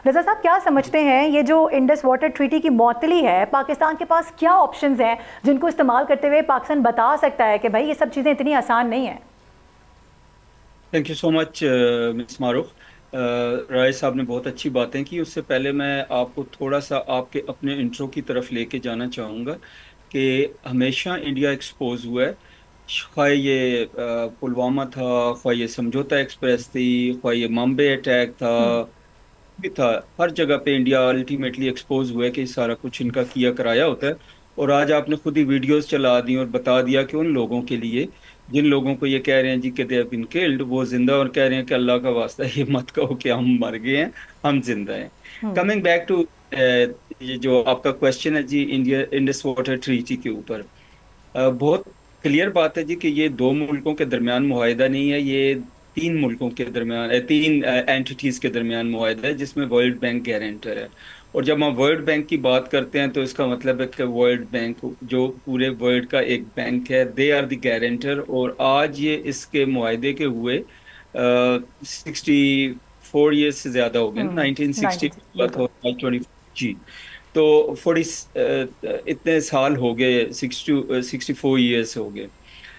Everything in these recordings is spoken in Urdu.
رضا صاحب کیا سمجھتے ہیں یہ جو انڈس واٹر ٹریٹی کی معطلی ہے، پاکستان کے پاس کیا آپشنز ہیں جن کو استعمال کرتے ہوئے پاکستان بتا سکتا ہے کہ بھائی یہ سب چیزیں اتنی آسان نہیں ہیں؟ تھینک یو سو مچ مس معروف. رائے صاحب نے بہت اچھی باتیں کی. اس سے پہلے میں آپ کو تھوڑا سا آپ کے اپنے انٹرو کی طرف لے کے جانا چاہوں گا کہ ہمیشہ انڈیا ایکسپوز ہوا ہے. خواہ یہ پلوامہ تھا، خواہ یہ سمجھوتا ایکسپریس تھی، خواہ یہ ممبئی اٹیک تھا، بھی تھا. ہر جگہ پہ انڈیا الٹیمیٹلی ایکسپوز ہوا ہے کہ سارا کچھ ان کا کیا کرایا ہوتا ہے. اور آج آپ نے خود ہی ویڈیوز چلا دی اور بتا دیا کہ ان لوگوں کے لیے جن لوگوں کو یہ کہہ رہے ہیں جی کہ دے ہیو بین کلڈ، وہ زندہ اور کہہ رہے ہیں کہ اللہ کا واسطہ یہ مت کہو کہ ہم مر گئے ہیں، ہم زندہ ہیں. کمنگ بیک ٹو یہ جو آپ کا کوشچن ہے جی انڈیا انڈس واٹر ٹریٹی کے اوپر، بہت کلیئر بات ہے جی کہ یہ دو ملکوں کے درمیان معاہدہ نہیں ہے، یہ تین ملکوں کے درمیان تین اینٹیز کے درمیان معاہدہ ہے جس میں ورلڈ بینک گارنٹر ہے. اور جب ہم ورلڈ بینک کی بات کرتے ہیں تو اس کا مطلب ہے کہ ورلڈ بینک جو پورے ورلڈ کا ایک بینک ہے، دے آر دی گارنٹر. اور آج یہ اس کے معاہدے کے ہوئے 64 ایئرس سے زیادہ ہو گئے، 1960 بالکل. جی. تو اتنے سال ہو گئے، 64 ایئرس ہو گئے.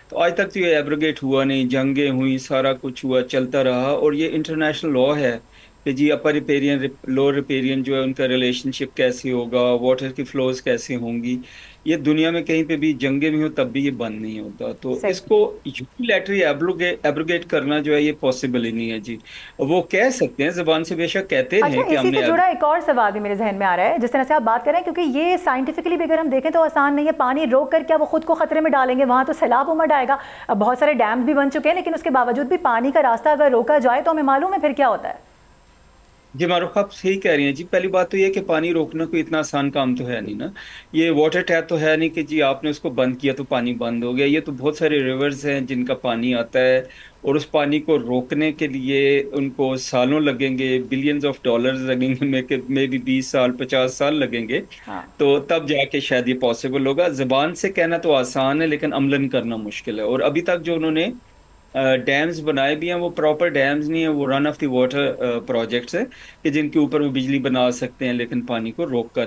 تو آج تک تو یہ ایبروگیٹ ہوا نہیں، جنگیں ہوئی، سارا کچھ ہوا، چلتا رہا. اور یہ انٹرنیشنل لا ہے کہ جی اپر ریپیرین لوور ریپیرین جو ہے ان کا ریلیشن شپ کیسے ہوگا، واٹر کی فلوز کیسے ہوں گی. یہ دنیا میں کہیں پہ بھی جنگیں بھی ہوں تب بھی یہ بند نہیں ہوتا. تو اس کو یونیلیٹری ایبروگیٹ کرنا جو ہے یہ پاسبل ہی نہیں ہے جی. وہ کہہ سکتے ہیں، زبان سے بے شک کہتے اچھا، ہیں کہ ہم اسی سے نے جڑا ایک اور سوال بھی میرے ذہن میں آ رہا ہے جس طرح سے آپ بات کر رہے ہیں، کیونکہ یہ سائنٹیفکلی بھی اگر ہم دیکھیں تو آسان نہیں ہے. پانی روک کر کیا وہ خود کو خطرے میں ڈالیں گے؟ وہاں تو سیلاب امڑ آئے گا. بہت سارے ڈیمز بھی بن چکے ہیں لیکن اس کے باوجود بھی پانی کا راستہ اگر روکا جائے تو ہمیں معلوم ہے پھر کیا ہوتا ہے. جی معروف آپ صحیح کہہ رہی ہیں جی. پہلی بات تو یہ کہ پانی روکنا کوئی اتنا آسان کام تو ہے نہیں نا. یہ واٹر ٹیپ تو ہے نہیں کہ جی آپ نے اس کو بند کیا تو پانی بند ہو گیا. یہ تو بہت سارے ریورز ہیں جن کا پانی آتا ہے اور اس پانی کو روکنے کے لیے ان کو سالوں لگیں گے، بلینز آف ڈالرز لگیں گے، میں بھی 20 سال 50 سال لگیں گے. ہاں. تو تب جا کے شاید یہ پاسبل ہوگا. زبان سے کہنا تو آسان ہے لیکن عملاً کرنا مشکل ہے. اور ابھی تک جو انہوں نے ڈیمز بنائے بھی ہیں وہ پراپر ڈیمز نہیں ہیں، وہ رن آف دی واٹر پروجیکٹس ہیں کہ جن کے اوپر وہ بجلی بنا سکتے ہیں لیکن پانی کو روک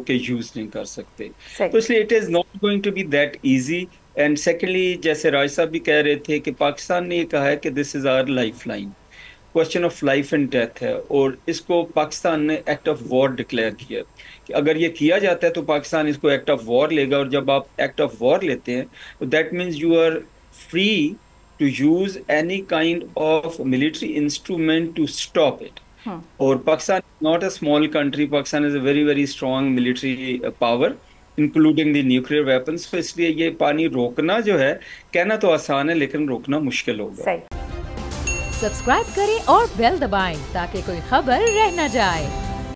کے یوز نہیں کر سکتے. تو اس لیے it is not going to be that easy. And secondly جیسے راج صاحب بھی کہہ رہے تھے کہ پاکستان نے یہ کہا ہے کہ this is our lifeline, question of life and death ہے. اور اس کو پاکستان نے ایکٹ آف وار ڈکلیئر کیا کہ اگر یہ کیا جاتا ہے تو پاکستان اس کو ایکٹ آف وار لے گا. اور جب آپ ایکٹ آف وار لیتے ہیں تو that means you are free to use any kind of military instrument to stop it. اور Pakistan is not a small country. Pakistan is a very very strong military power including the nuclear weapons. تو اس لیے یہ پانی روکنا جو ہے کہنا تو آسان ہے لیکن روکنا مشکل ہوگا. سبسکرائب کریں اور بیل دبائیں تاکہ کوئی خبر رہ نہ جائے.